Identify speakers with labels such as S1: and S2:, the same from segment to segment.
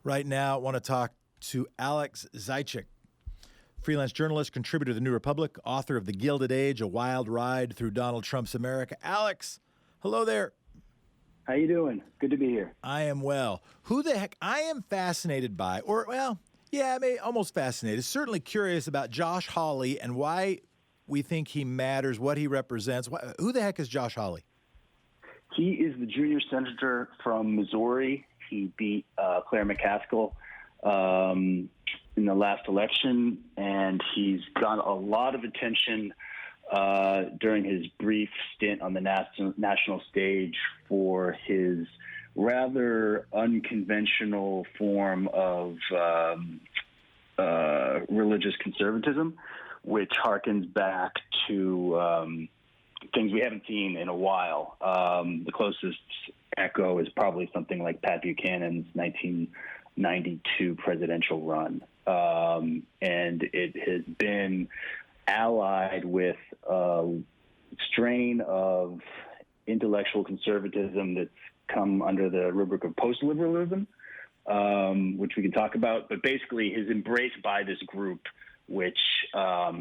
S1: Right now, I want to talk to Alex Zaitchik, freelance journalist, contributor to The New Republic, author of The Gilded Age, A Wild Ride Through Donald Trump's America. Alex, hello there.
S2: How you doing? Good to be here.
S1: I am well. Who the heck? I am fascinated by, almost fascinated, certainly curious about Josh Hawley and why we think he matters, what he represents. Who the heck is Josh Hawley?
S2: He is the junior senator from Missouri. He beat Claire McCaskill in the last election, and he's got a lot of attention during his brief stint on the national stage for his rather unconventional form of religious conservatism, which harkens back to things we haven't seen in a while. The closest echo is probably something like Pat Buchanan's 1992 presidential run. And it has been allied with a strain of intellectual conservatism that's come under the rubric of post-liberalism, which we can talk about, but basically is embraced by this group, which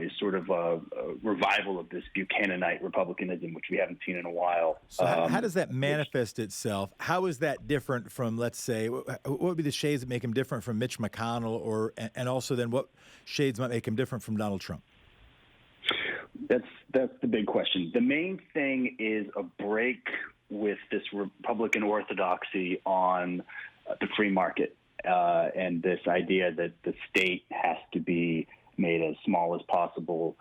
S2: is sort of a revival of this Buchananite republicanism, which we haven't seen in a while.
S1: So how does that manifest itself? How is that different from, let's say, what would be the shades that make him different from Mitch McConnell, and also then what shades might make him different from Donald Trump?
S2: That's the big question. The main thing is a break with this Republican orthodoxy on the free market and this idea that the state has to be made as small as possible,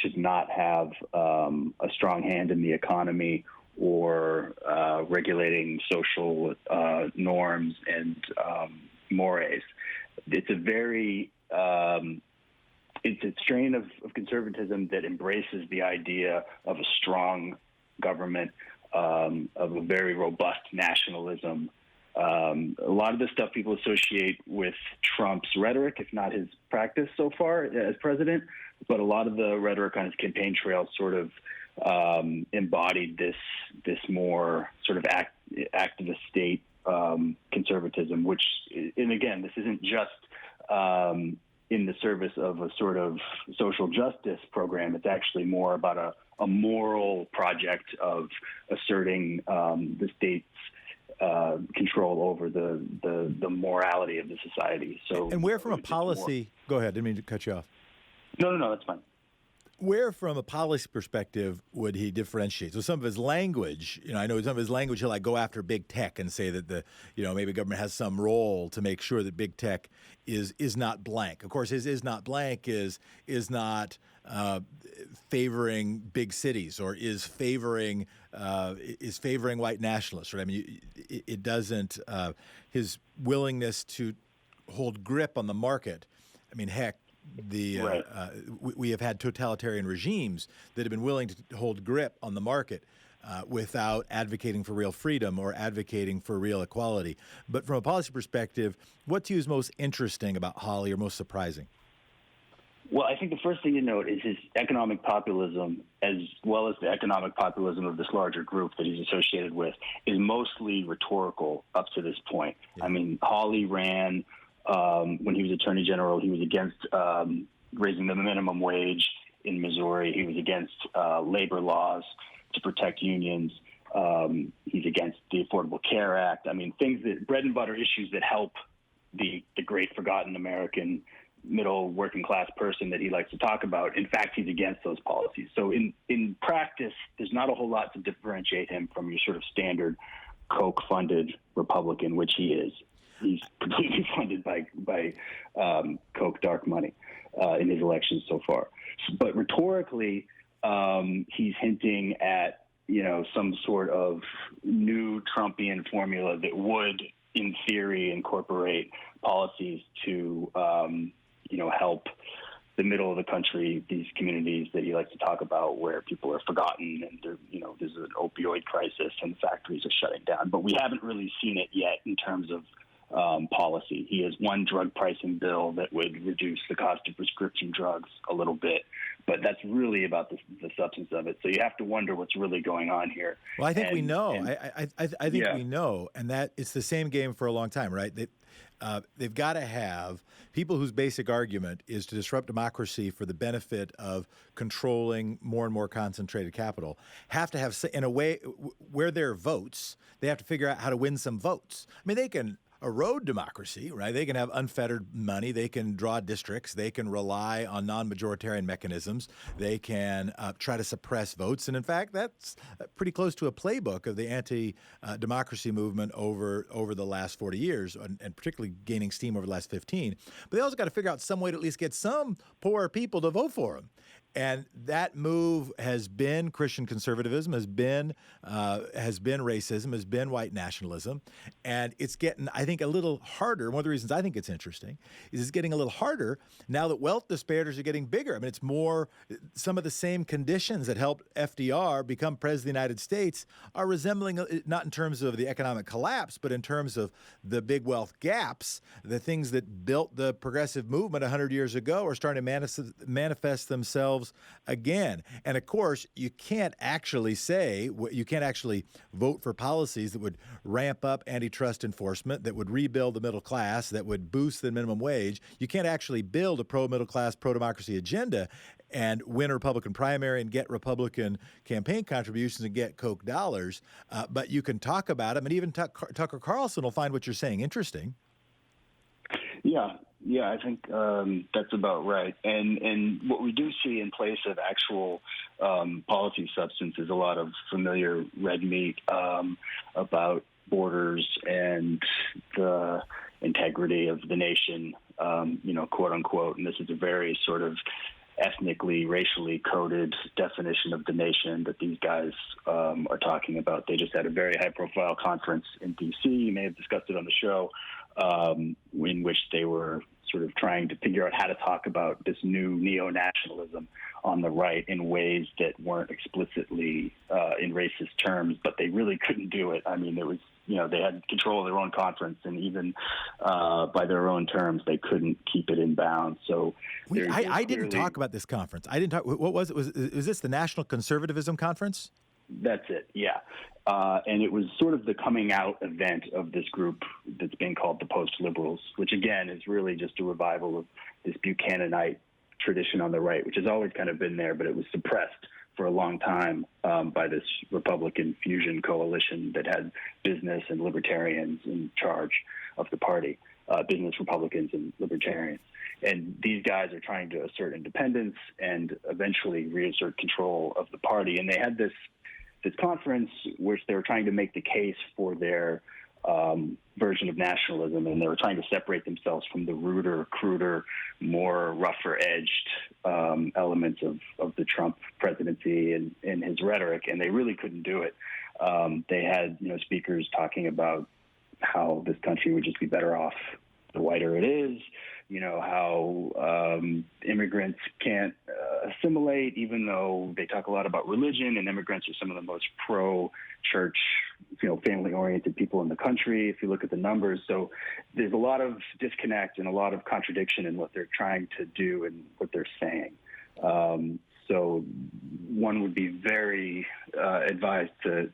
S2: should not have a strong hand in the economy or regulating social norms and mores. It's a very it's a strain of conservatism that embraces the idea of a strong government, of a very robust nationalism. A lot of the stuff people associate with Trump's rhetoric, if not his practice so far as president, but a lot of the rhetoric on his campaign trail sort of embodied this more sort of activist state conservatism, which, and again, this isn't just in the service of a sort of social justice program. It's actually more about a moral project of asserting the state's control over the morality of the society. So,
S1: and where from a policy? Go ahead. Didn't mean to cut you off.
S2: No, that's fine.
S1: Where, from a policy perspective, would he differentiate? So some of his language, I know some of his language, he'll go after big tech and say that maybe government has some role to make sure that big tech is not blank. Of course, his is not blank is not favoring big cities or is favoring white nationalists. Right? I mean, it doesn't. His willingness to hold grip on the market. I mean, heck.
S2: Right.
S1: We have had totalitarian regimes that have been willing to hold grip on the market without advocating for real freedom or advocating for real equality. But from a policy perspective, what to you is most interesting about Hawley or most surprising?
S2: Well, I think the first thing to note is his economic populism, as well as the economic populism of this larger group that he's associated with, is mostly rhetorical up to this point. Yeah. I mean, Hawley ran... when he was Attorney General, he was against raising the minimum wage in Missouri. He was against labor laws to protect unions. He's against the Affordable Care Act. I mean, bread and butter issues that help the great forgotten American middle working class person that he likes to talk about. In fact, he's against those policies. So in practice, there's not a whole lot to differentiate him from your sort of standard Koch-funded Republican, which he is. He's completely funded by Koch dark money in his elections so far. But rhetorically, he's hinting at some sort of new Trumpian formula that would, in theory, incorporate policies to help the middle of the country, these communities that he likes to talk about, where people are forgotten and there's an opioid crisis and factories are shutting down. But we haven't really seen it yet in terms of policy. He has one drug pricing bill that would reduce the cost of prescription drugs a little bit, But that's really about the substance of it. So you have to wonder what's really going on here.
S1: Well, I think we know. I think
S2: Yeah.
S1: we know, and that it's the same game for a long time, right? They've got to have people whose basic argument is to disrupt democracy for the benefit of controlling more and more concentrated capital. Have to have, in a way, where there are votes, they have to figure out how to win some votes. I mean, they can erode democracy, right? They can have unfettered money. They can draw districts. They can rely on non-majoritarian mechanisms. They can try to suppress votes. And in fact, that's pretty close to a playbook of the anti-democracy movement over the last 40 years, and particularly gaining steam over the last 15. But they also got to figure out some way to at least get some poor people to vote for them. And that move has been Christian conservatism, has been racism, has been white nationalism, and it's getting, I think, a little harder. One of the reasons I think it's interesting is it's getting a little harder now that wealth disparities are getting bigger. I mean, it's more, some of the same conditions that helped FDR become president of the United States are resembling, not in terms of the economic collapse, but in terms of the big wealth gaps. The things that built the progressive movement 100 years ago are starting to manifest themselves again. And of course, you can't actually vote for policies that would ramp up antitrust enforcement, that would rebuild the middle class, that would boost the minimum wage. You can't actually build a pro-middle class, pro-democracy agenda and win a Republican primary and get Republican campaign contributions and get Koch dollars. But you can talk about them, and even Tucker Carlson will find what you're saying interesting.
S2: Yeah, I think that's about right. And what we do see in place of actual policy substance is a lot of familiar red meat about borders and the integrity of the nation, quote unquote. And this is a very sort of ethnically, racially coded definition of the nation that these guys are talking about. They just had a very high-profile conference in D.C. You may have discussed it on the show, in which they were sort of trying to figure out how to talk about this new neo-nationalism on the right in ways that weren't explicitly in racist terms, but they really couldn't do it. I mean, it was, they had control of their own conference, and even by their own terms, they couldn't keep it in bounds. So
S1: I didn't talk about this conference. I didn't talk. What was it? Was this the National Conservatism Conference?
S2: That's it, yeah. And it was sort of the coming out event of this group that's being called the post-liberals, which, again, is really just a revival of this Buchananite tradition on the right, which has always kind of been there, but it was suppressed for a long time by this Republican fusion coalition that had business and libertarians in charge of the party, business Republicans and libertarians. And these guys are trying to assert independence and eventually reassert control of the party. And they had this conference which they were trying to make the case for their version of nationalism, and they were trying to separate themselves from the ruder, cruder, more rougher-edged elements of the Trump presidency and his rhetoric, and they really couldn't do it. They had speakers talking about how this country would just be better off the whiter it is, how immigrants can't assimilate, even though they talk a lot about religion, and immigrants are some of the most pro-church, family-oriented people in the country, if you look at the numbers. So there's a lot of disconnect and a lot of contradiction in what they're trying to do and what they're saying. So one would be very advised to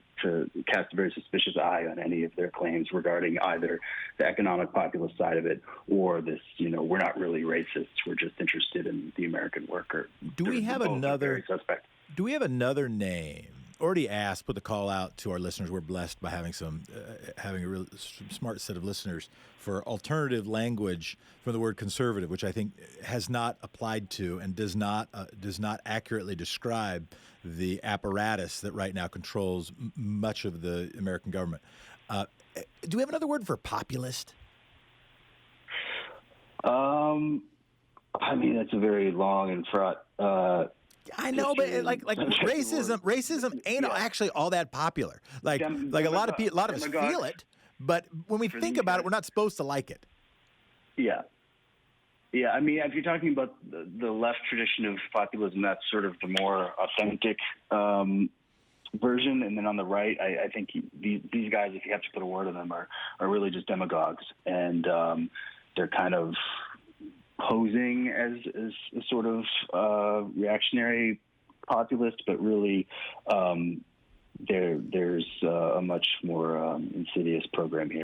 S2: cast a very suspicious eye on any of their claims regarding either the economic populist side of it or this, we're not really racists, we're just interested in the American worker.
S1: Do we have another name? Already asked, put the call out to our listeners. We're blessed by having having a really smart set of listeners for alternative language from the word conservative, which I think has not applied to and does not accurately describe the apparatus that right now controls much of the American government. Do we have another word for populist?
S2: That's a very long and fraught.
S1: I know, but like racism ain't actually all that popular. Like a lot of us feel it, but when we think about it, we're not supposed to like it.
S2: Yeah. Yeah, I mean, if you're talking about the left tradition of populism, that's sort of the more authentic version. And then on the right, I think these guys, if you have to put a word on them, are really just demagogues. And they're kind of posing as a sort of reactionary populist, but really there's a much more insidious program here.